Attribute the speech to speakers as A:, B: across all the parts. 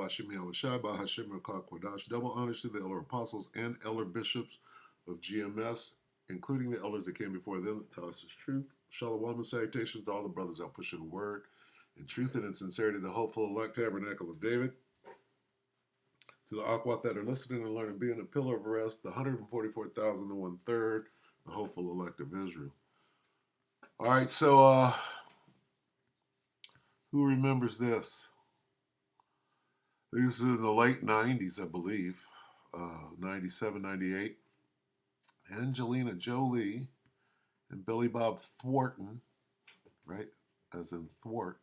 A: Bashim Yahushai, Bahashim Rakak Kodash. Double honors to the elder apostles and elder bishops of GMS, including the elders that came before them that taught us the truth. Shalom and salutations to all the brothers out pushing the word in truth and in sincerity, the hopeful elect tabernacle of David. To the Aquat that are listening and learning, being a pillar of rest, the 144,001 third, the hopeful elect of Israel. All right, so who remembers this? This is in the late 90s, I believe, 97, 98. Angelina Jolie and Billy Bob Thornton, right, as in thwart.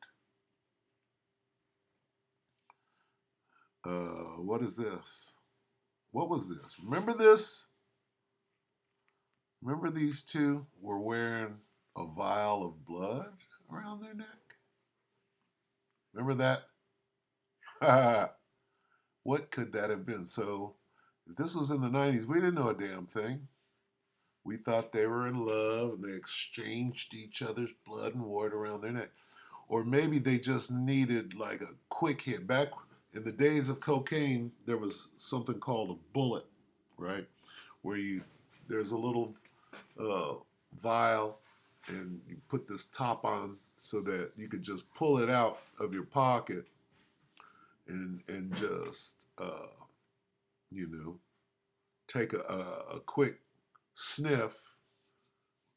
A: What is this? What was this? Remember this? Remember these two were wearing a vial of blood around their neck? Remember that? What could that have been? So, if this was in the 90s, we didn't know a damn thing. We thought they were in love and they exchanged each other's blood and wore it around their neck. Or maybe they just needed like a quick hit. Back in the days of cocaine, there was something called a bullet, right? Where there's a little vial and you put this top on so that you could just pull it out of your pocket and just take a quick sniff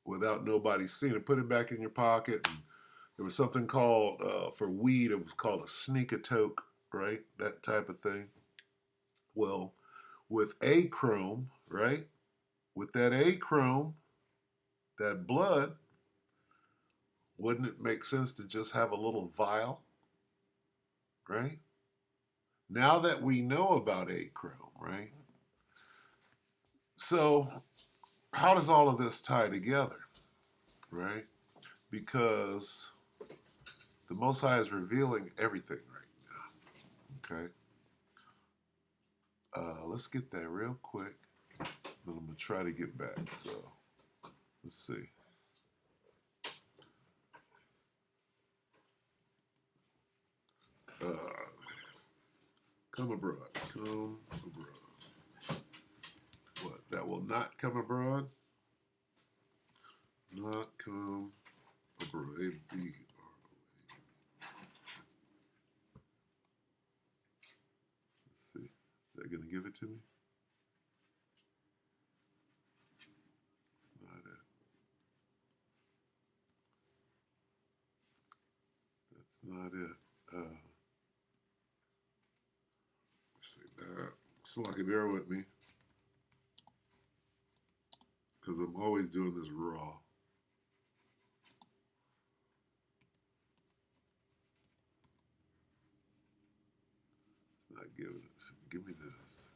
A: without nobody seeing it. Put it back in your pocket. And there was something called for weed. It was called a sneak-a-toke, right? That type of thing. Well, with achrome, right? With that achrome, that blood, wouldn't it make sense to just have a little vial, right? Now that we know about achrome, right? So how does all of this tie together, right? Because the Most High is revealing everything right now, okay? Let's get that real quick. Then I'm going to try to get back. So let's see. Come abroad. Come abroad. What? That will not come abroad? Not come abroad. A-B-R-O-A. Let's see. Is that going to give it to me? It's not it. That's not it. Let's see that. So like, bear with me, because I'm always doing this raw. It's not giving it. So give me this.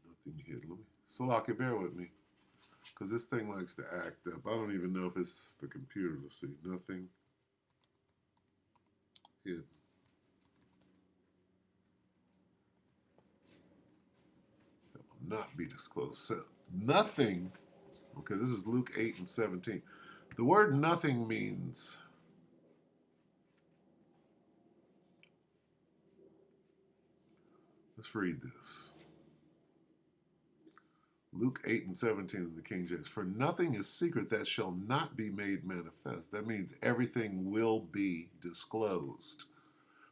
A: Nothing here. Let me. So like, bear with me, because this thing likes to act up. I don't even know if it's the computer. Let's see. Nothing. Hit. Not be disclosed. So, nothing. Okay, this is Luke 8 and 17. The word nothing means let's read this. Luke 8 and 17 in the King James. For nothing is secret that shall not be made manifest. That means everything will be disclosed.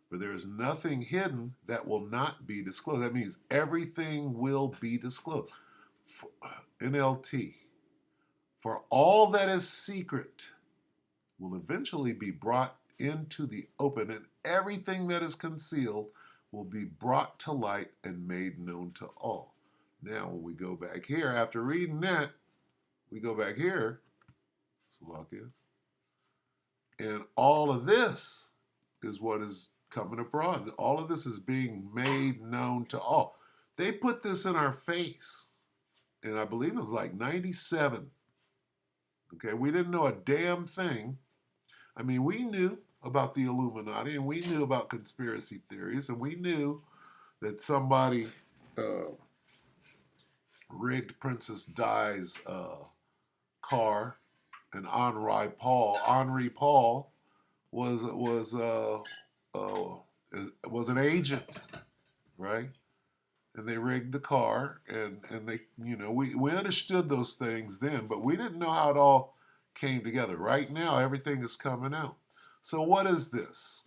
A: For there is nothing hidden that will not be disclosed. That means everything will be disclosed. NLT. For all that is secret will eventually be brought into the open, and everything that is concealed will be brought to light and made known to all. Now, when we go back here, after reading that, we go back here, Slovakia, and all of this is what is coming abroad. All of this is being made known to all. They put this in our face, and I believe it was like 97. Okay, we didn't know a damn thing. I mean, we knew about the Illuminati, and we knew about conspiracy theories, and we knew that somebody rigged Princess Di's car, and Henri Paul was was an agent, right? And they rigged the car, and they, we understood those things then, but we didn't know how it all came together. Right now, everything is coming out. So what is this?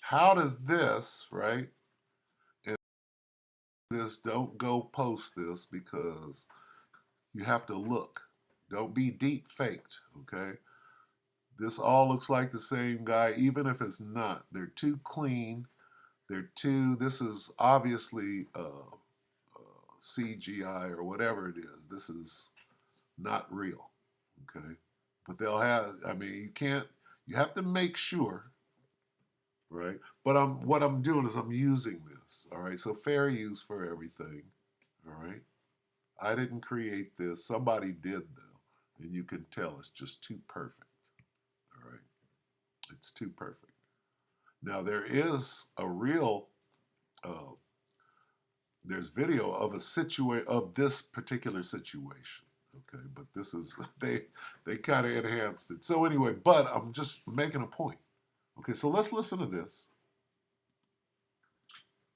A: How does this, right? And this, don't go post this because you have to look. Don't be deep faked, okay? This all looks like the same guy, even if it's not. They're too clean. This is obviously CGI or whatever it is. This is not real, okay? But they'll have, I mean, you have to make sure, right? But what I'm doing is I'm using this, all right? So fair use for everything, all right? I didn't create this. Somebody did, though, and you can tell it's just too perfect, all right? It's too perfect. Now, there is a real uh, there's video of of this particular situation. Okay, but this is they kind of enhanced it. So anyway, but I'm just making a point. Okay, so let's listen to this.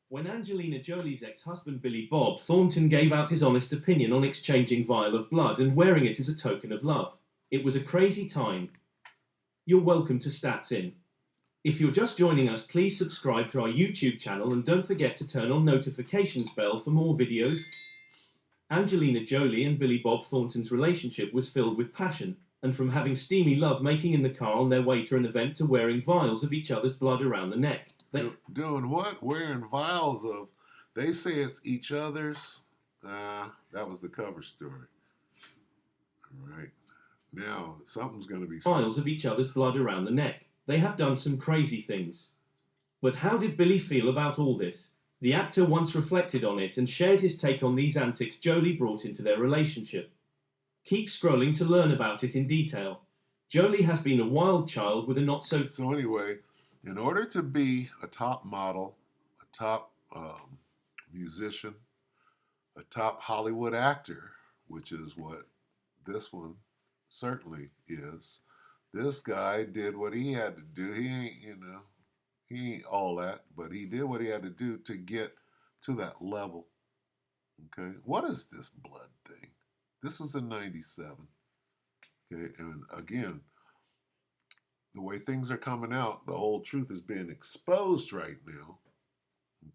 B: When Angelina Jolie's ex-husband Billy Bob Thornton gave out his honest opinion on exchanging vial of blood and wearing it as a token of love, it was a crazy time. You're welcome to Stats In. If you're just joining us, please subscribe to our YouTube channel and don't forget to turn on notifications bell for more videos. Angelina Jolie and Billy Bob Thornton's relationship was filled with passion, and from having steamy love-making in the car on their way to an event to wearing vials of each other's blood around the neck.
A: Doing what? Wearing vials of, they say it's each other's. That was the cover story. All right. Now, something's going to be said.
B: Vials of each other's blood around the neck. They have done some crazy things. But how did Billy feel about all this? The actor once reflected on it and shared his take on these antics Jolie brought into their relationship. Keep scrolling to learn about it in detail. Jolie has been a wild child with a not so...
A: So anyway, in order to be a top model, a top musician, a top Hollywood actor, which is what this one certainly is, this guy did what he had to do. He ain't all that, but he did what he had to do to get to that level. Okay, what is this blood thing? This was in '97. Okay, and again, the way things are coming out, the whole truth is being exposed right now.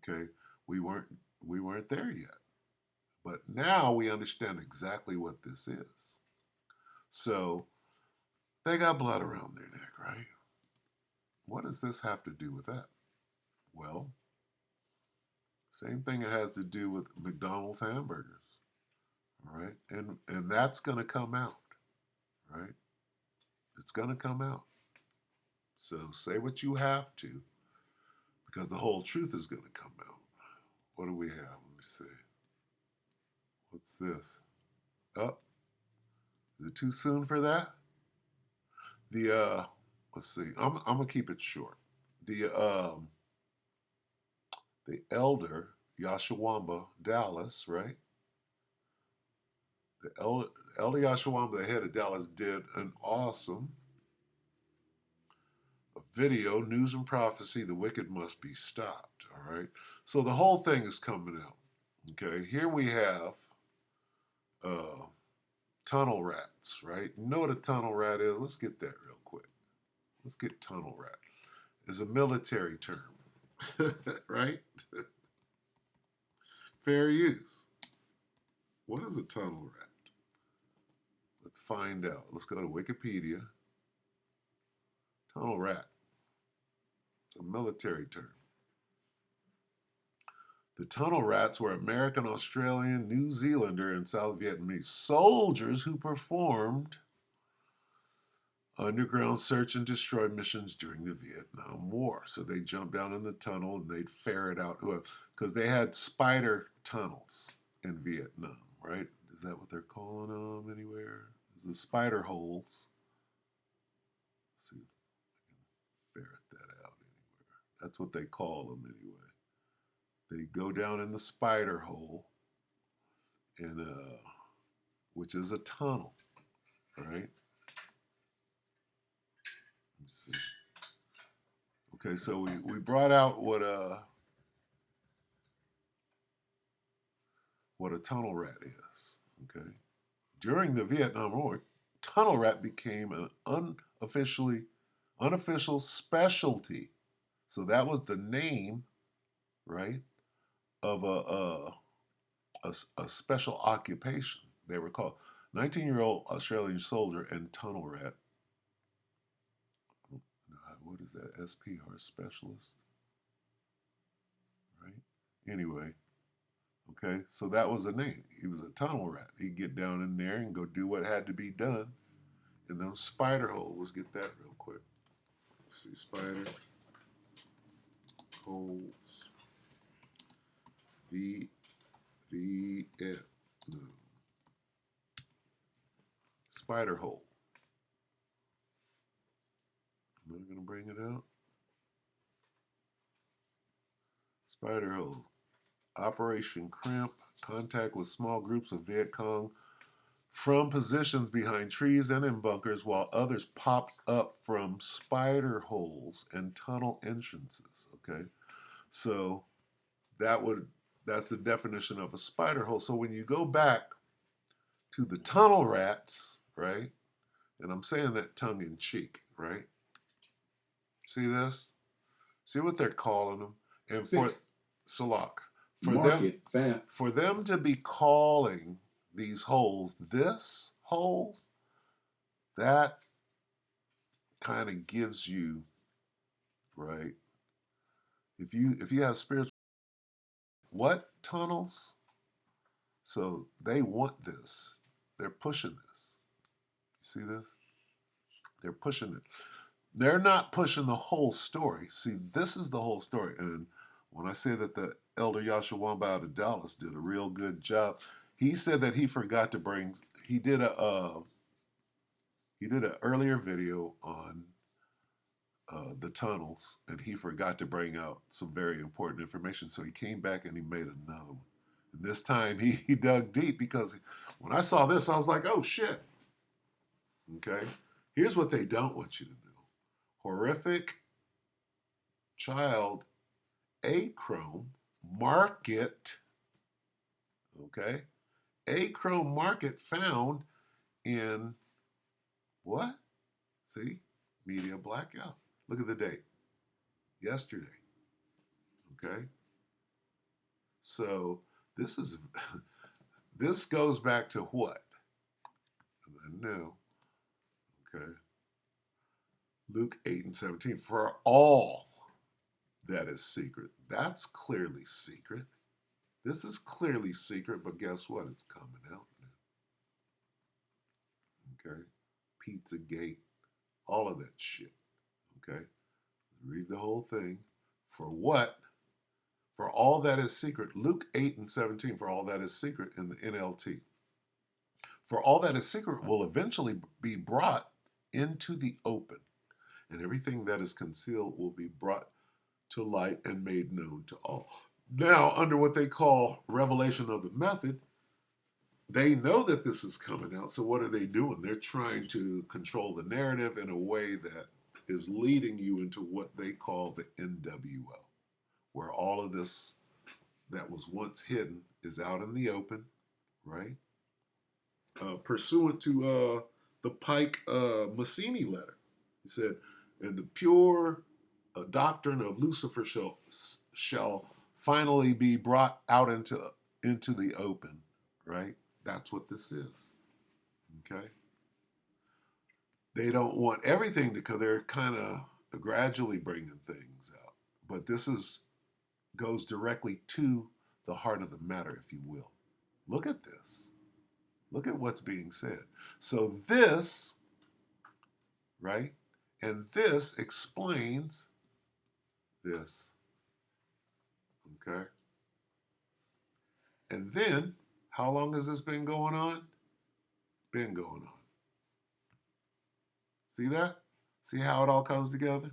A: Okay, we weren't there yet, but now we understand exactly what this is. So they got blood around their neck, right? What does this have to do with that? Well, same thing it has to do with McDonald's hamburgers, all right? And that's going to come out, right? It's going to come out. So say what you have to, because the whole truth is going to come out. What do we have? Let me see. What's this? Oh, is it too soon for that? Let's see. I'm gonna keep it short. The elder Yashawamba Dallas, right? The elder Yashawamba, the head of Dallas, did an awesome video, News and Prophecy, The Wicked Must Be Stopped, all right? So the whole thing is coming out, okay? Here we have tunnel rats, right? You know what a tunnel rat is? Let's get that real quick. Let's get tunnel rat. It's a military term, right? Fair use. What is a tunnel rat? Let's find out. Let's go to Wikipedia. Tunnel rat. It's a military term. The tunnel rats were American, Australian, New Zealander, and South Vietnamese soldiers who performed underground search and destroy missions during the Vietnam War. So they jumped down in the tunnel and they'd ferret out whoever, because they had spider tunnels in Vietnam, right? Is that what they're calling them anywhere? Is the spider holes? Let's see if I can ferret that out anywhere. That's what they call them anyway. They go down in the spider hole, and which is a tunnel, right? Let me see. Okay, so we brought out what a tunnel rat is. Okay, during the Vietnam War, tunnel rat became an unofficial specialty. So that was the name, right, of a special occupation. They were called 19-year-old Australian soldier and tunnel rat. What is that? SPR specialist, right? Anyway, okay, so that was the name. He was a tunnel rat. He'd get down in there and go do what had to be done in them spider holes. Let's get that real quick. Let's see, spider holes. V-V-F. No. Spider hole. Am I going to bring it out? Spider hole. Operation Crimp. Contact with small groups of Viet Cong from positions behind trees and in bunkers, while others popped up from spider holes and tunnel entrances. Okay, so that's the definition of a spider hole. So when you go back to the tunnel rats, right, and I'm saying that tongue in cheek, right? See this? See what they're calling them, and for Salak, for them to be calling these holes this holes, that kind of gives you, right, if you have spiritual, what tunnels, so they want this, they're pushing this, see this, they're pushing it, they're not pushing the whole story. See, this is the whole story. And when I say that the elder Yashawamba out of Dallas did a real good job, he said that he forgot to bring, he did an earlier video on the tunnels, and he forgot to bring out some very important information. So he came back and he made another one. And this time he dug deep, because when I saw this, I was like, oh shit. Okay. Here's what they don't want you to know. Horrific child achrome market. Okay. Achrome market found in what? See? Media blackout. Look at the date. Yesterday. Okay. So this goes back to what? I know. Okay. Luke 8:17. For all that is secret. That's clearly secret. This is clearly secret, but guess what? It's coming out now. Okay. Pizzagate. All of that shit. Okay. Read the whole thing. For what? For all that is secret. Luke 8:17. For all that is secret in the NLT. For all that is secret will eventually be brought into the open, and everything that is concealed will be brought to light and made known to all. Now, under what they call revelation of the method, they know that this is coming out. So what are they doing? They're trying to control the narrative in a way that is leading you into what they call the NWO, where all of this that was once hidden is out in the open, right? Pursuant to the Pike Massini letter. He said, and the pure doctrine of Lucifer shall finally be brought out into the open, right? That's what this is, okay? They don't want everything to come. They're kind of gradually bringing things out. But this goes directly to the heart of the matter, if you will. Look at this. Look at what's being said. So this, right? And this explains this. Okay? And then, how long has this been going on? Been going on. See that? See how it all comes together?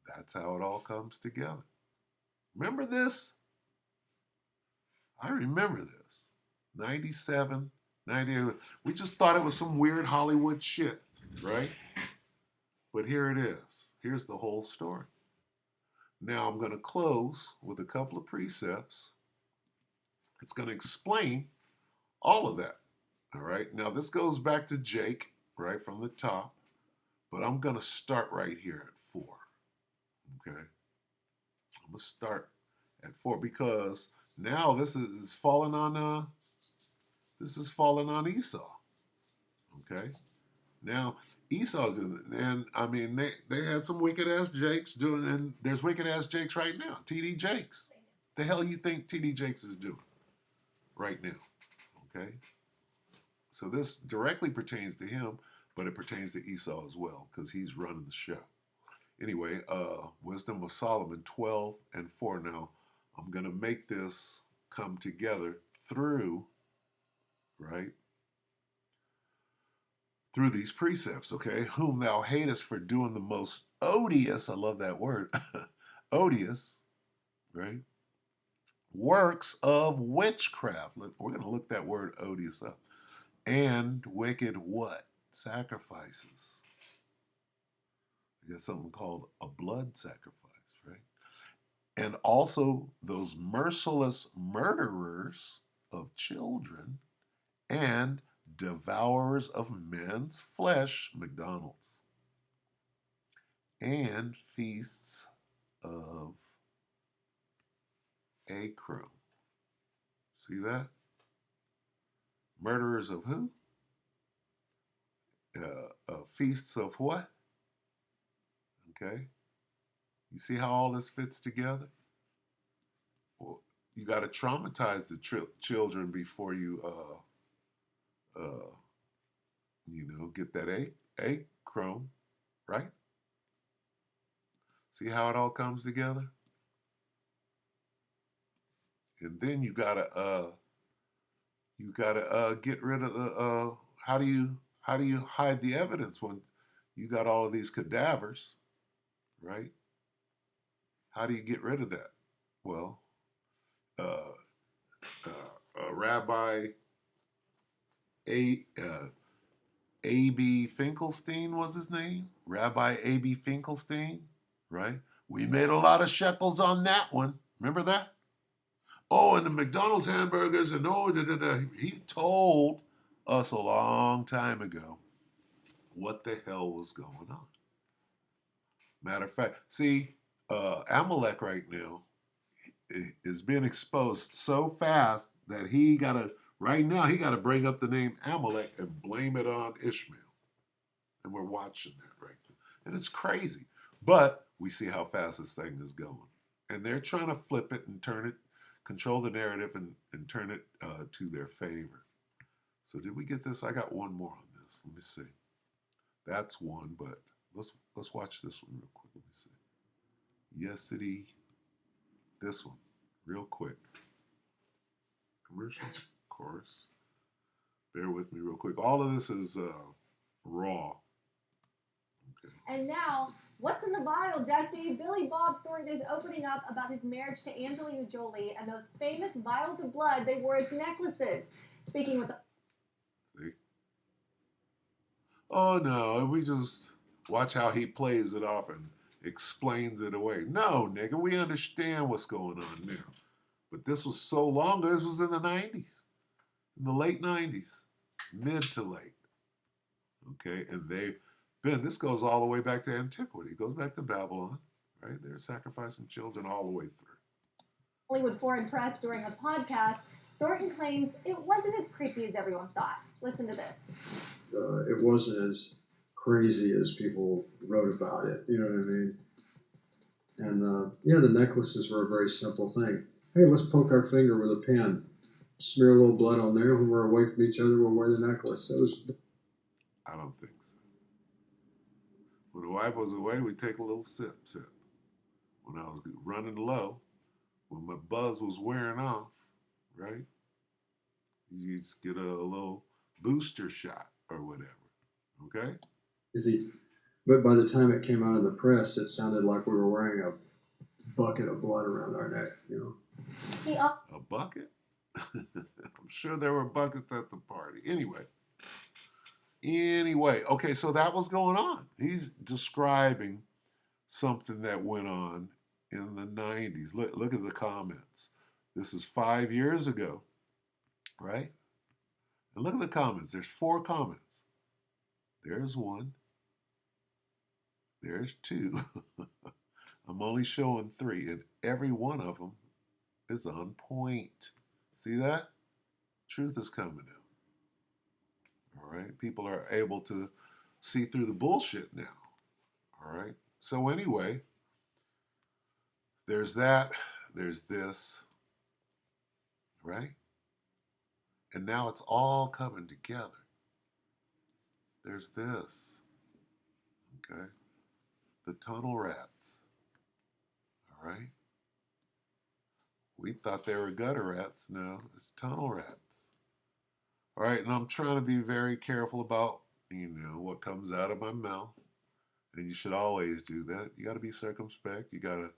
A: That's how it all comes together. Remember this? I remember this. 97, 98. We just thought it was some weird Hollywood shit, right? But here it is. Here's the whole story. Now I'm going to close with a couple of precepts. It's going to explain all of that. All right. Now this goes back to Jake, right from the top, but I'm going to start right here at 4. Okay. I'm going to start at 4 because now this is falling on Esau. Okay. Now Esau's doing it, and I mean they had some wicked ass Jakes doing, and there's wicked ass Jakes right now. TD Jakes. The hell you think TD Jakes is doing right now? Okay. So this directly pertains to him, but it pertains to Esau as well because he's running the show. Anyway, Wisdom of Solomon 12 and 4. Now I'm gonna make this come together through, right? Through these precepts, okay? Whom thou hatest for doing the most odious, I love that word, odious, right? Works of witchcraft. We're going to look that word odious up. And wicked what? Sacrifices. You got something called a blood sacrifice, right? And also those merciless murderers of children and devourers of men's flesh, McDonald's, and feasts of acrum. See that? Murderers of who? Feasts of what? Okay. You see how all this fits together? Well, you got to traumatize the children before you, get that acrum, right? See how it all comes together? And then you gotta get rid of the how do you hide the evidence when you got all of these cadavers, right? How do you get rid of that? Well, Rabbi A.B. Finkelstein was his name. Rabbi A.B. Finkelstein, right? We made a lot of shekels on that one. Remember that? Oh, and the McDonald's hamburgers, and he told us a long time ago what the hell was going on. Matter of fact, see, Amalek right now is being exposed so fast that he got to bring up the name Amalek and blame it on Ishmael. And we're watching that right now. And it's crazy. But we see how fast this thing is going. And they're trying to flip it and turn it, control the narrative and turn it to their favor. So did we get this? I got one more on this. Let me see. That's one, but let's watch this one real quick. Let me see. Yesity. This one, real quick. Commercial, of course. Bear with me real quick. All of this is raw. Okay.
C: And now, what's in the vial, Jesse? Billy Bob Thornton is opening up about his marriage to Angelina Jolie and those famous vials of blood they wore as necklaces. Speaking with...
A: See? Oh, no, we just watch how he plays it off and explains it away. No, nigga, we understand what's going on now. But this was so long ago. This was in the 90s. In the late 90s. Mid to late. Okay, and this goes all the way back to antiquity. It goes back to Babylon, right? They're sacrificing children all the way through.
C: Hollywood Foreign Press during a podcast, Thornton claims it wasn't as creepy as everyone thought. Listen to this.
D: It wasn't as crazy as people wrote about it, you know what I mean? And the necklaces were a very simple thing. Hey, let's poke our finger with a pen, smear a little blood on there. When we're away from each other, we'll wear the necklace.
A: I don't think so. When the wife was away, we'd take a little sip. When I was running low, when my buzz was wearing off, right? You just get a little booster shot or whatever, okay?
D: But by the time it came out in the press, it sounded like we were wearing a bucket of blood around our neck, you know.
A: A bucket? I'm sure there were buckets at the party. Anyway, Anyway, okay, so that was going on. He's describing something that went on in the 90s. Look at the comments. This is 5 years ago, right? And look at the comments. There's 4 comments. There's 1. There's 2. I'm only showing 3, and every one of them is on point. See that? Truth is coming out. All right? People are able to see through the bullshit now. All right? So anyway, there's that. There's this. Right? And now it's all coming together. There's this. Okay? The tunnel rats. All right? We thought they were gutter rats. No, it's tunnel rats. All right, and I'm trying to be very careful about, what comes out of my mouth. And you should always do that. You got to be circumspect. You got to,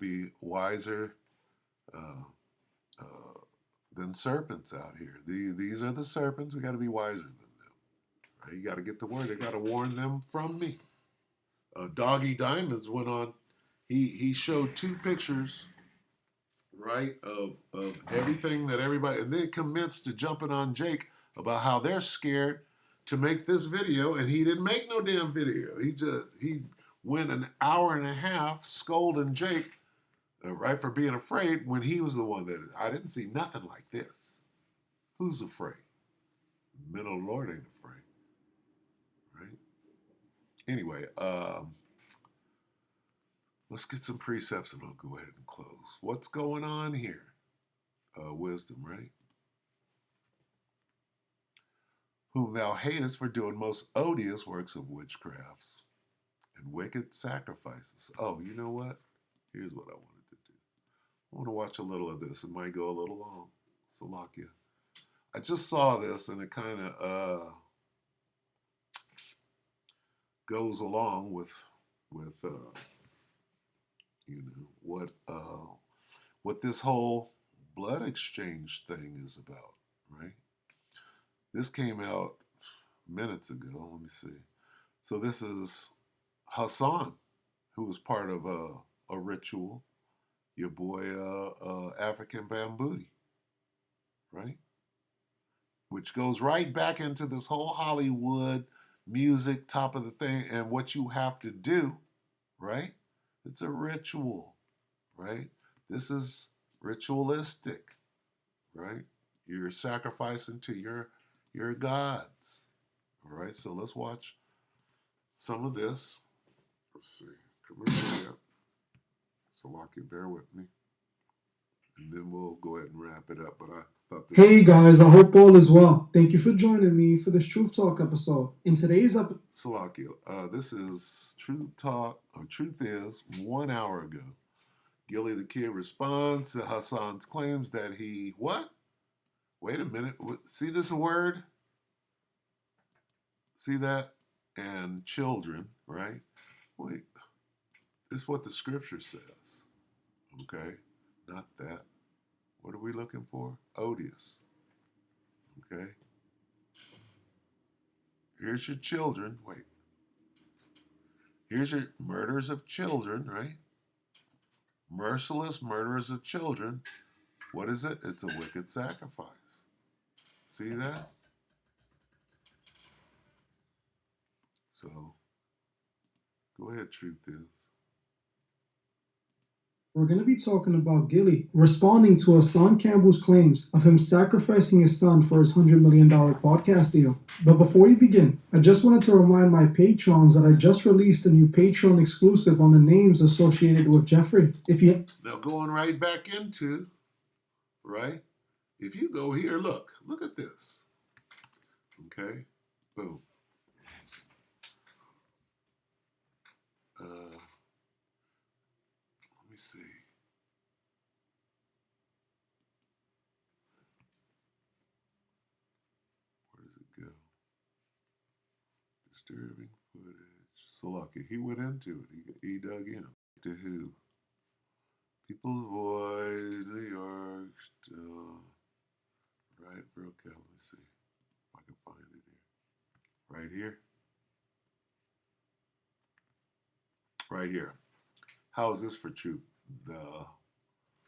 A: be wiser than serpents out here. These are the serpents. We got to be wiser than them. Right? You got to get the word. I got to warn them from me. Doggy Diamonds went on. He showed 2 pictures, right, of everything that everybody, and then commenced to jumping on Jake about how they're scared to make this video, and he didn't make no damn video. He went an hour and a half scolding Jake, right, for being afraid when he was the one that, I didn't see nothing like this. Who's afraid? The middle Lord ain't afraid, right? Anyway, let's get some precepts and I'll go ahead and close. What's going on here? Wisdom, right? Whom thou hatest for doing most odious works of witchcrafts and wicked sacrifices. Oh, you know what? Here's what I wanted to do. I want to watch a little of this. It might go a little long. Salakia. I just saw this and it kind of goes along with what this whole blood exchange thing is about, right? This came out minutes ago. Let me see. So this is Hassan, who was part of a ritual. Your boy, African Bambooty, right? Which goes right back into this whole Hollywood music, top of the thing, and what you have to do, right? It's a ritual, right? This is ritualistic, right? You're sacrificing to your gods, all right? So let's watch some of this. Let's see. Commercial, yeah. Salakia, bear with me. And then we'll go ahead and wrap it up. But I thought this.
E: Hey guys, I hope all is well. Thank you for joining me for this Truth Talk episode. In today's episode,
A: Salakia, this is Truth Talk, or Truth Is, 1 hour ago. Gilly the Kid responds to Hassan's claims that he, what? Wait a minute. See this word? See that? And children, right? Wait. This is what the scripture says. Okay? Not that. What are we looking for? Odious. Okay? Here's your children. Wait. Here's your murders of children, right? Merciless murderers of children. What is it? It's a wicked sacrifice. See that? So, go ahead, Truth Is.
E: we're going to be talking about Gilly responding to Hassan Campbell's claims of him sacrificing his son for his $100 million podcast deal. But before we begin, I just wanted to remind my patrons that I just released a new Patreon exclusive on the names associated with Jeffrey.
A: Now, going right back into, right? If you go here, look at this. Okay? Boom. Let me see. Where does it go? Disturbing footage. So lucky. He went into it. He dug in. To who? People's Voice, New York. Right, broke out. Let me see if I can find it here. Right here. Right here. How is this for truth? The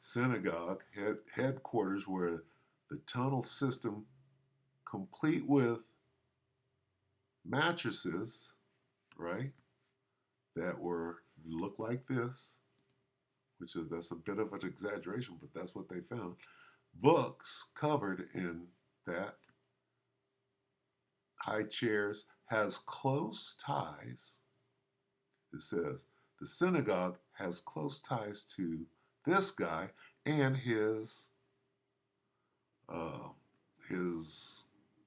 A: synagogue headquarters were the tunnel system complete with mattresses, right, that were look like this, that's a bit of an exaggeration, but that's what they found. Books covered in that, high chairs, has close ties. It says the synagogue has close ties to this guy and his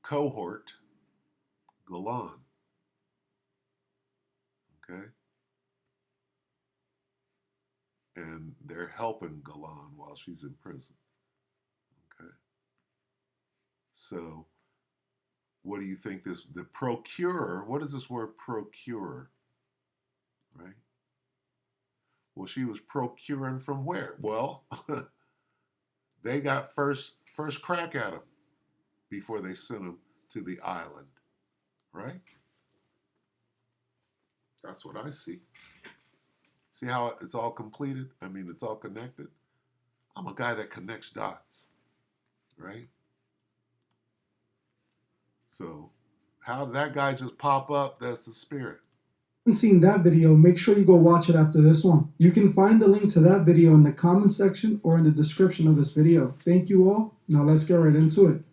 A: cohort, Golan. Okay? And they're helping Golan while she's in prison. Okay? So, what do you think the procurer, what is this word procurer? Right? Well, she was procuring from where? Well, they got first crack at him before they sent him to the island. Right? That's what I see. See how it's all completed? I mean, it's all connected. I'm a guy that connects dots, right? So how did that guy just pop up? That's the spirit.
E: If you haven't seen that video, make sure you go watch it after this one. You can find the link to that video in the comment section or in the description of this video. Thank you all. Now let's get right into it.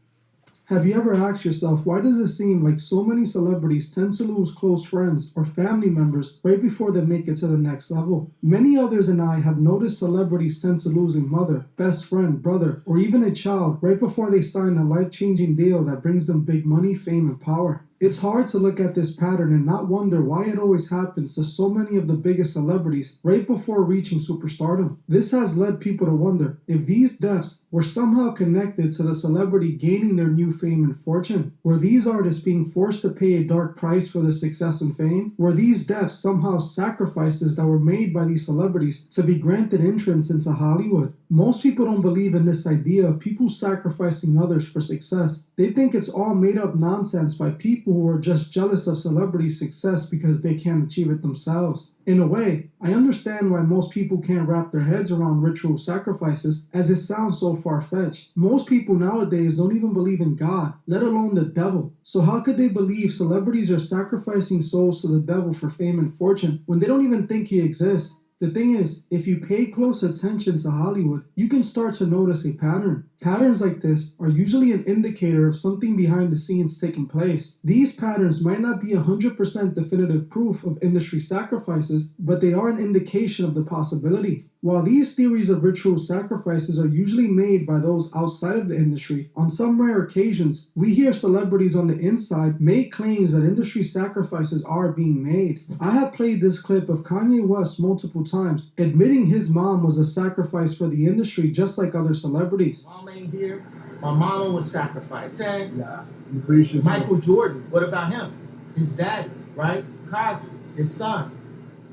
E: Have you ever asked yourself, why does it seem like so many celebrities tend to lose close friends or family members right before they make it to the next level? Many others and I have noticed celebrities tend to lose a mother, best friend, brother, or even a child right before they sign a life-changing deal that brings them big money, fame, and power. It's hard to look at this pattern and not wonder why it always happens to so many of the biggest celebrities right before reaching superstardom. This has led people to wonder if these deaths were somehow connected to the celebrity gaining their new fame and fortune. Were these artists being forced to pay a dark price for their success and fame? Were these deaths somehow sacrifices that were made by these celebrities to be granted entrance into Hollywood? Most people don't believe in this idea of people sacrificing others for success. They think it's all made up nonsense by people who are just jealous of celebrity success because they can't achieve it themselves. In a way, I understand why most people can't wrap their heads around ritual sacrifices, as it sounds so far-fetched. Most people nowadays don't even believe in God, let alone the devil. So how could they believe celebrities are sacrificing souls to the devil for fame and fortune when they don't even think he exists? The thing is, if you pay close attention to Hollywood, you can start to notice a pattern. Patterns like this are usually an indicator of something behind the scenes taking place. These patterns might not be 100% definitive proof of industry sacrifices, but they are an indication of the possibility. While these theories of ritual sacrifices are usually made by those outside of the industry, on some rare occasions, we hear celebrities on the inside make claims that industry sacrifices are being made. I have played this clip of Kanye West multiple times, admitting his mom was a sacrifice for the industry just like other celebrities.
F: Mom ain't here. My mama was sacrificed. And
D: Yeah, I'm pretty sure.
F: Michael Jordan, what about him? His daddy, right? Cosby, his son,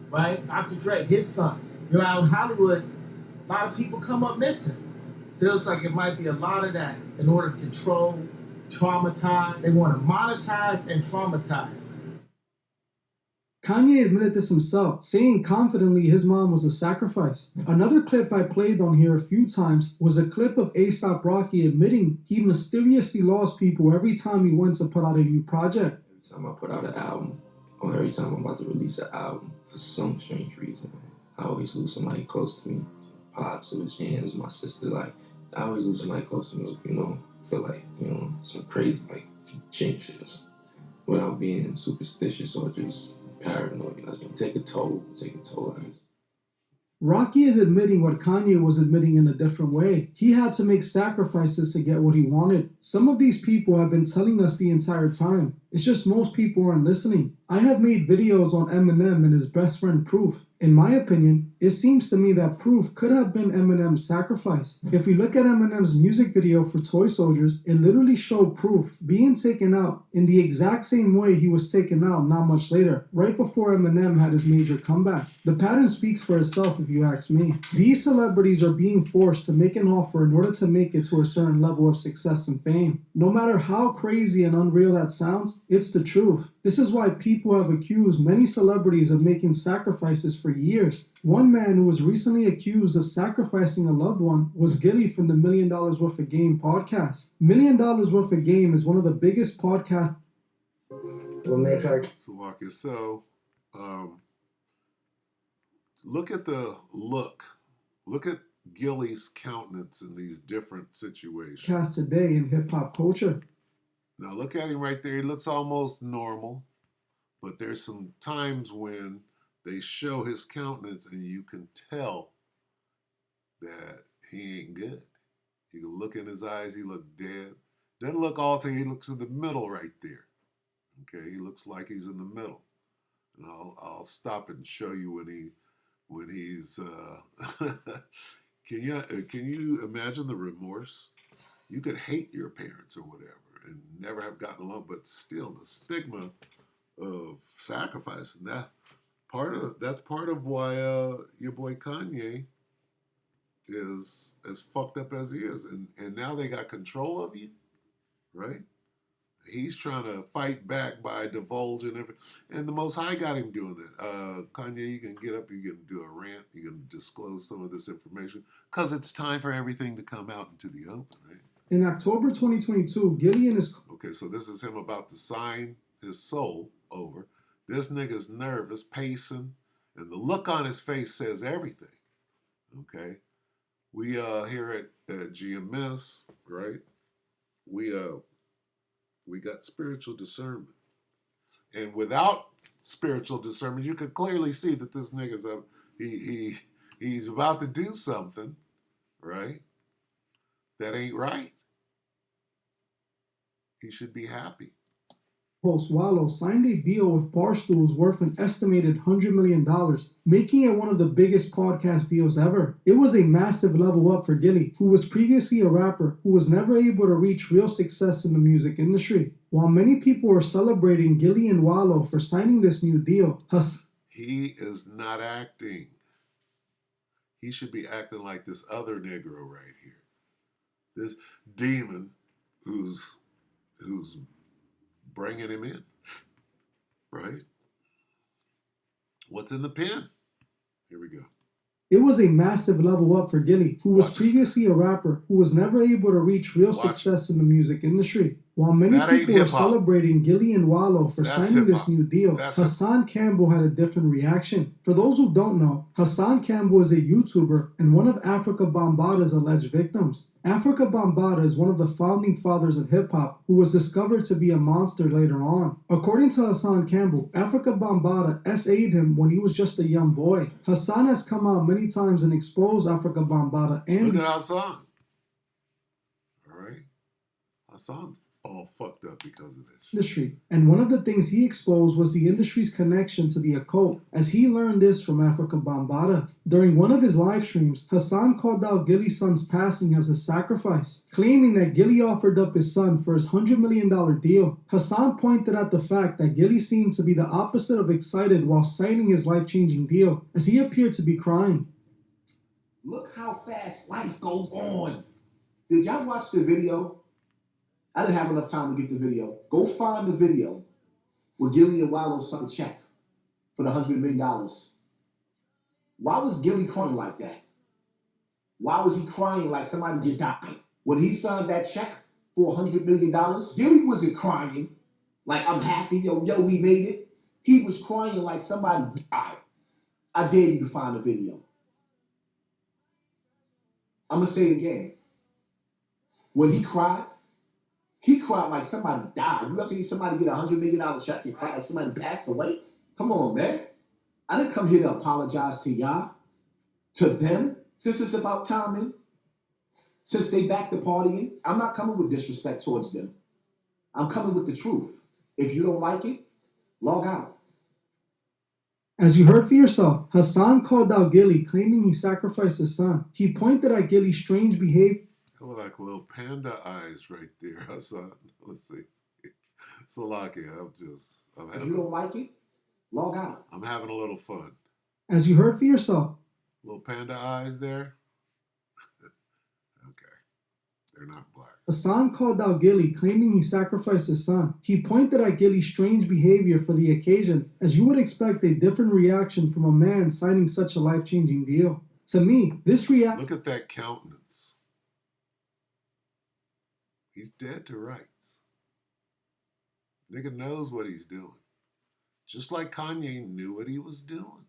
F: right? Dr. Dre, his son. You know, out in Hollywood, a lot of people come up missing. Feels like it might be a lot of that in order to control, traumatize. They want to monetize and traumatize.
E: Kanye admitted this himself, saying confidently his mom was a sacrifice. Another clip I played on here a few times was a clip of A$AP Rocky admitting he mysteriously lost people every time he went to put out a new project.
G: Every time I put out an album, or every time I'm about to release an album, for some strange reason, man, I always lose somebody close to me. Pops, it was Jams, my sister, like, I always lose somebody close to me, you know, feel like, you know, some crazy, like, jinxes, without being superstitious or just paranoid. Like, take a toll on us.
E: Rocky is admitting what Kanye was admitting in a different way. He had to make sacrifices to get what he wanted. Some of these people have been telling us the entire time. It's just most people aren't listening. I have made videos on Eminem and his best friend Proof. In my opinion, it seems to me that Proof could have been Eminem's sacrifice. If we look at Eminem's music video for Toy Soldiers, it literally showed Proof being taken out in the exact same way he was taken out not much later, right before Eminem had his major comeback. The pattern speaks for itself if you ask me. These celebrities are being forced to make an offer in order to make it to a certain level of success and fame. No matter how crazy and unreal that sounds, it's the truth. This is why people have accused many celebrities of making sacrifices for years. One man who was recently accused of sacrificing a loved one was Gilly from the $1 Million Worth of Game podcast. $1 Million Worth of Game is one of the biggest podcasts.
H: What makes our
A: Salaki. So, look at the look. Look at Gilly's countenance in these different situations.
E: Podcast today in hip hop culture.
A: Now look at him right there. He looks almost normal, but there's some times when they show his countenance and you can tell that he ain't good. You can look in his eyes, he look dead. Doesn't look altered, he looks in the middle right there. Okay, he looks like he's in the middle. And I'll stop and show you when he's can you imagine the remorse? You could hate your parents or whatever and never have gotten along, but still the stigma of sacrifice, and that's part of why your boy Kanye is as fucked up as he is, and now they got control of you, right? He's trying to fight back by divulging everything, and the Most High got him doing that. Kanye, you can get up, you can do a rant, you can disclose some of this information, because it's time for everything to come out into the open, right?
E: In October 2022, Gilly and his...
A: Okay, so this is him about to sign his soul over. This nigga's nervous, pacing, and the look on his face says everything. Okay? We here at GMS, right? We got spiritual discernment. And without spiritual discernment, you could clearly see that this nigga's he's about to do something, right? That ain't right. He should be happy.
E: host Wallow signed a deal with Barstool's worth an estimated $100 million, making it one of the biggest podcast deals ever. It was a massive level up for Gilly, who was previously a rapper who was never able to reach real success in the music industry. While many people were celebrating Gilly and Wallow for signing this new deal,
A: he is not acting. He should be acting like this other Negro right here. This demon who's bringing him in, right? What's in the pen? Here we go.
E: It was a massive level up for Gilly, who was previously a rapper who was never able to reach real success in the music industry. While many people were celebrating Gilly and Wallow for signing this new deal, Hassan Campbell had a different reaction. For those who don't know, Hassan Campbell is a YouTuber and one of Africa Bambaata's alleged victims. Africa Bambaataa is one of the founding fathers of hip-hop who was discovered to be a monster later on. According to Hassan Campbell, Africa Bambaataa SA'd him when he was just a young boy. Hassan has come out many times and exposed Africa Bambaataa and...
A: Look at Hassan. All right? Hassan's all fucked up because of this
E: industry. And one of the things he exposed was the industry's connection to the occult, as he learned this from Africa Bambaataa. During one of his live streams, Hassan called out Gilly's son's passing as a sacrifice, claiming that Gilly offered up his son for his $100 million deal. Hassan pointed out the fact that Gilly seemed to be the opposite of excited while signing his life-changing deal, as he appeared to be crying.
I: Look how fast life goes on. Did y'all watch the video? I didn't have enough time to get the video. Go find the video where Gilly and Wallow signed a check for the $100 million. Why was Gilly crying like that? Why was he crying like somebody just died? When he signed that check for $100 million, Gilly wasn't crying like, I'm happy, yo, we made it. He was crying like somebody died. I dare you to find the video. I'm going to say it again. When he cried like somebody died. You ever see somebody get a $100 million check and cry like somebody passed away? Come on, man. I didn't come here to apologize to y'all, to them, since it's about timing, since they back to partying. I'm not coming with disrespect towards them. I'm coming with the truth. If you don't like it, log out.
E: As you heard for yourself, Hassan called out Gilly, claiming he sacrificed his son. He pointed at Gilly's strange behavior.
A: Like little panda eyes right there, Hassan. Let's see. Salaki,
I: if you don't like it, log out.
A: I'm having a little fun.
E: As you heard for yourself.
A: Little panda eyes there. Okay. They're not black.
E: Hassan called out Gilly, claiming he sacrificed his son. He pointed at Gilly's strange behavior for the occasion, as you would expect a different reaction from a man signing such a life-changing deal. To me, this reaction...
A: Look at that countenance. He's dead to rights. Nigga knows what he's doing. Just like Kanye knew what he was doing.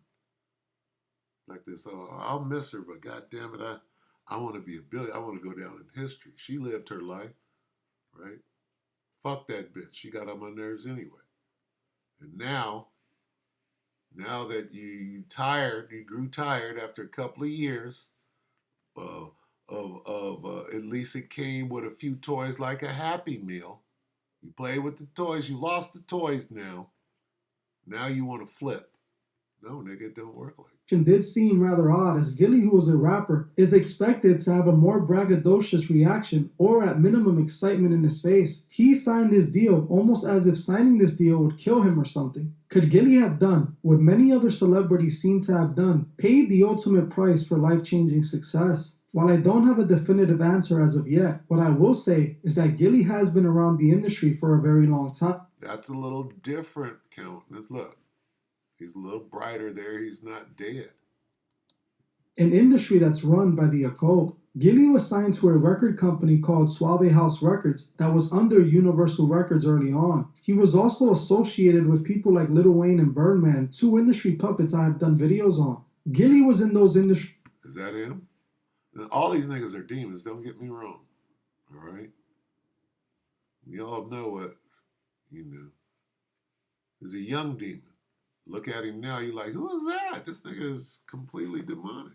A: Like this, oh, I'll miss her, but goddamn it, I want to be a billionaire. I want to go down in history. She lived her life, right? Fuck that bitch. She got on my nerves anyway. And now that you grew tired after a couple of years of at least it came with a few toys like a Happy Meal. You play with the toys. You lost the toys now. Now you want to flip. No, nigga, it don't work like that.
E: Did seem rather odd, as Gilly, who was a rapper, is expected to have a more braggadocious reaction or at minimum excitement in his face. He signed this deal almost as if signing this deal would kill him or something. Could Gilly have done what many other celebrities seem to have done, paid the ultimate price for life-changing success? While I don't have a definitive answer as of yet, what I will say is that Gilly has been around the industry for a very long time.
A: That's a little different countenance. Look, he's a little brighter there. He's not dead.
E: An industry that's run by the occult. Gilly was signed to a record company called Suave House Records that was under Universal Records early on. He was also associated with people like Lil Wayne and Birdman, two industry puppets I have done videos on. Gilly was in those industry...
A: Is that him? All these niggas are demons, don't get me wrong. All right? We all know what, you know. He's a young demon. Look at him now, you're like, who is that? This nigga is completely demonic.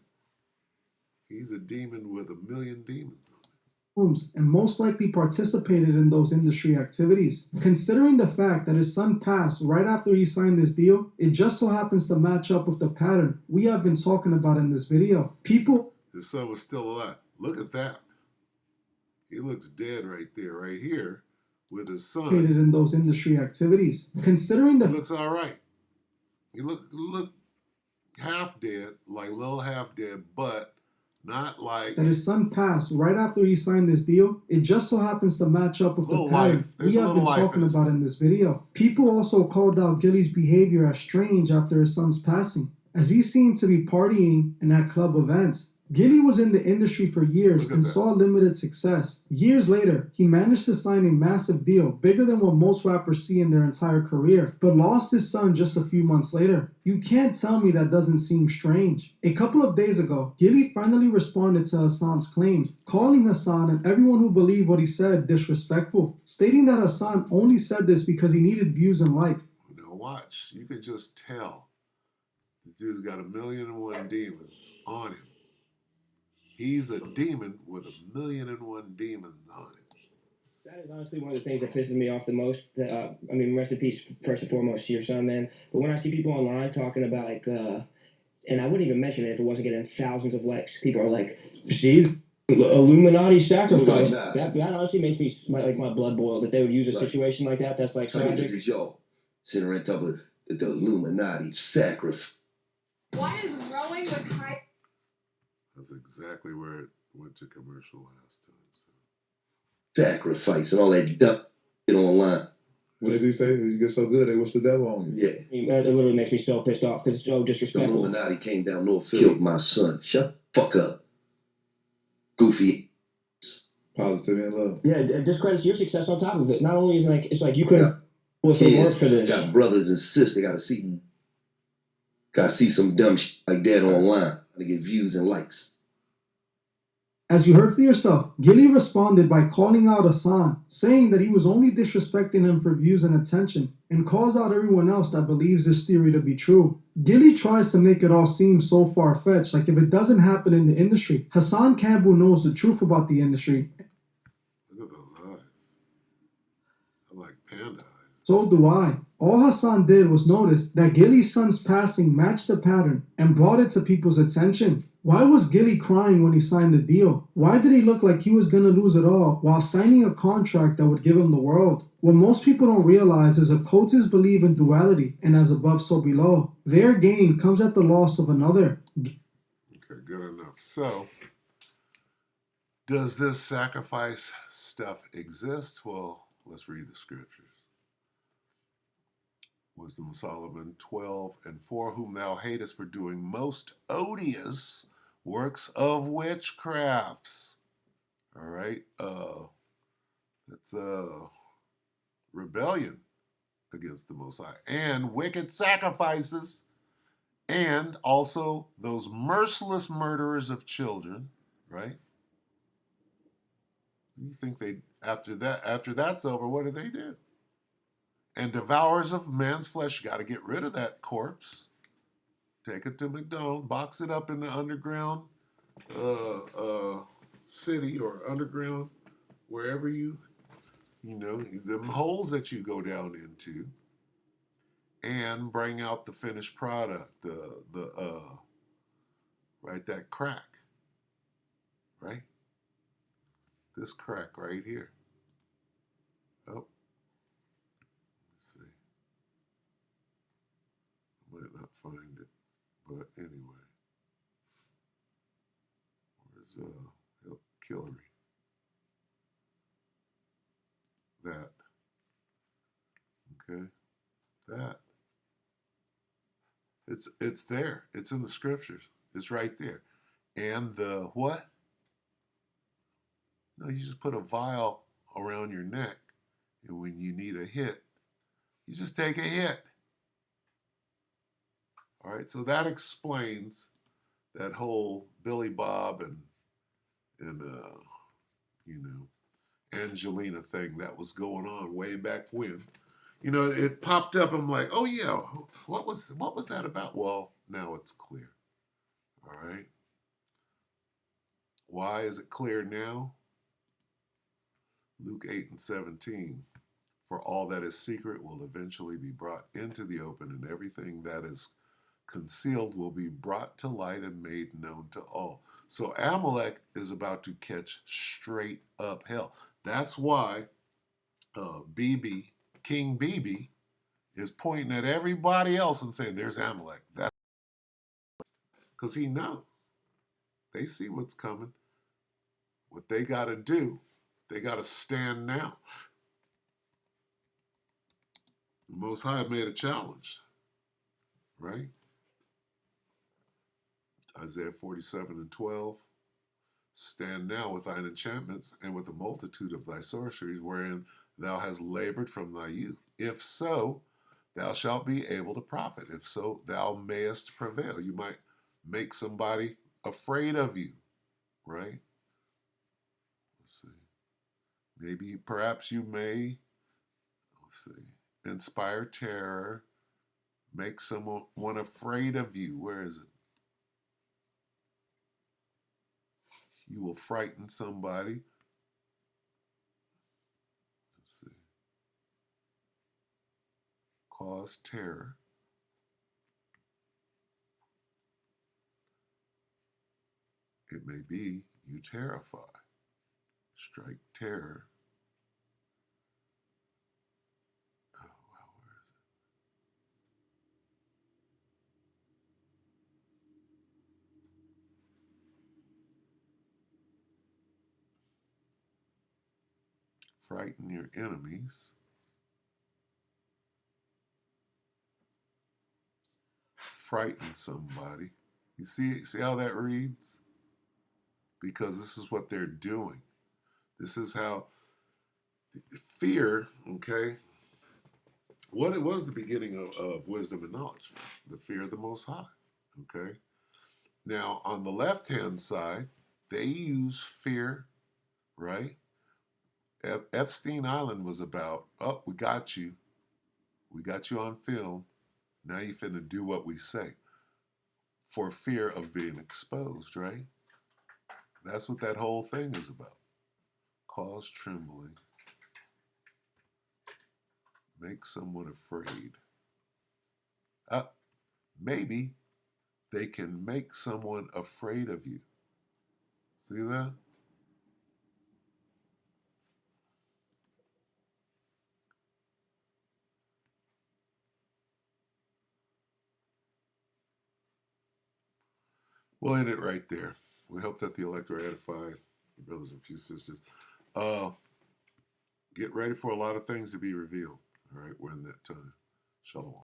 A: He's a demon with a million demons on it.
E: And most likely participated in those industry activities. Considering the fact that his son passed right after he signed this deal, it just so happens to match up with the pattern we have been talking about in this video.
A: His son was still alive. Look at that. He looks dead right there, right here, with his son.
E: In those industry activities. Considering the...
A: He looks all right. He look half dead, like a little half dead, but not like...
E: That his son passed right after he signed this deal, it just so happens to match up with the pattern we have been talking about in this video. People also called out Gilly's behavior as strange after his son's passing, as he seemed to be partying and at club events. Gilly was in the industry for years and saw limited success. Years later, he managed to sign a massive deal, bigger than what most rappers see in their entire career, but lost his son just a few months later. You can't tell me that doesn't seem strange. A couple of days ago, Gilly finally responded to Hassan's claims, calling Hassan and everyone who believed what he said disrespectful, stating that Hassan only said this because he needed views and likes.
A: Now watch, you could just tell this dude's got 1,000,001 demons on him. He's a demon with 1,000,001 demons on him.
J: That is honestly one of the things that pisses me off the most. I mean, rest in peace, first and foremost, to your son, man. But when I see people online talking about, like, and I wouldn't even mention it if it wasn't getting thousands of likes. People are like, see, Illuminati sacrifice. That honestly makes me, my blood boil, that they would use a situation like that. That's like tragic.
K: This is y'all sitting around talking about the Illuminati sacrifice.
C: Why is rowing with high...
A: That's exactly where it went to commercial last time. So.
K: Sacrifice and all that dumb shit online.
L: What does he say? You get so good, they wish the devil on you.
K: Yeah.
J: It literally makes me so pissed off because it's so disrespectful.
K: The Illuminati came down North Philly, killed my son. Shut the fuck up. Goofy.
L: Positive and love.
J: Yeah, it discredits your success on top of it. Not only is it's like you couldn't work for this.
K: Got brothers and sisters. They gotta see some dumb shit like that online to get views and likes.
E: As you heard for yourself, Gilly responded by calling out Hassan, saying that he was only disrespecting him for views and attention, and calls out everyone else that believes this theory to be true. Gilly tries to make it all seem so far-fetched, like if it doesn't happen in the industry, Hassan Campbell knows the truth about the industry.
A: Look at those eyes. I like panda eyes.
E: So do I. All Hassan did was notice that Gilly's son's passing matched the pattern and brought it to people's attention. Why was Gilly crying when he signed the deal? Why did he look like he was going to lose it all while signing a contract that would give him the world? What most people don't realize is occultists believe in duality and as above, so below. Their gain comes at the loss of another.
A: Okay, good enough. So, Does this sacrifice stuff exist? Well, let's read the scriptures. Wisdom of Solomon 12:4, whom thou hatest for doing most odious works of witchcrafts. All right, that's rebellion against the Most High, and wicked sacrifices, and also those merciless murderers of children, right? You think they after that's over, what do? And devourers of man's flesh. You got to get rid of that corpse. Take it to McDonald's, box it up in the underground city or underground, wherever you know, them holes that you go down into, and bring out the finished product, right, that crack, right? This crack right here. Oh, let's see. I might not find it, but anyway. Where's Hillary? That. Okay. That. It's there. It's in the scriptures. It's right there. And the what? No, you just put a vial around your neck, and when you need a hit, you just take a hit. All right, so that explains that whole Billy Bob and you know, Angelina thing that was going on way back when. You know, it popped up. I'm like, oh yeah, what was that about? Well, now it's clear. All right. Why is it clear now? Luke 8:17. For all that is secret will eventually be brought into the open, and everything that is concealed will be brought to light and made known to all. So Amalek is about to catch straight up hell. That's why King BB, is pointing at everybody else and saying, there's Amalek. That's because he knows. They see what's coming. What they got to do, they got to stand now. The Most High made a challenge, right? Isaiah 47:12. Stand now with thine enchantments and with the multitude of thy sorceries, wherein thou hast labored from thy youth. If so, thou shalt be able to profit. If so, thou mayest prevail. You might make somebody afraid of you, right? Let's see. Maybe, perhaps you may, let's see, inspire terror, make someone afraid of you. Where is it? You will frighten somebody. Let's see. Cause terror. It may be you terrify. Strike terror. Oh, wow, where is it? Frighten your enemies. Frighten somebody. You see how that reads? Because this is what they're doing. This is how fear, okay? What it was the beginning of wisdom and knowledge, the fear of the Most High, okay? Now, on the left-hand side, they use fear, right? Epstein Island was about, oh, we got you. We got you on film. Now you finna do what we say. For fear of being exposed, right? That's what that whole thing is about. Cause trembling. Make someone afraid. Maybe they can make someone afraid of you. See that? We'll end it right there. We hope that the elect are edified. brothers and a few sisters. Get ready for a lot of things to be revealed. All right, we're in that time. Shalom.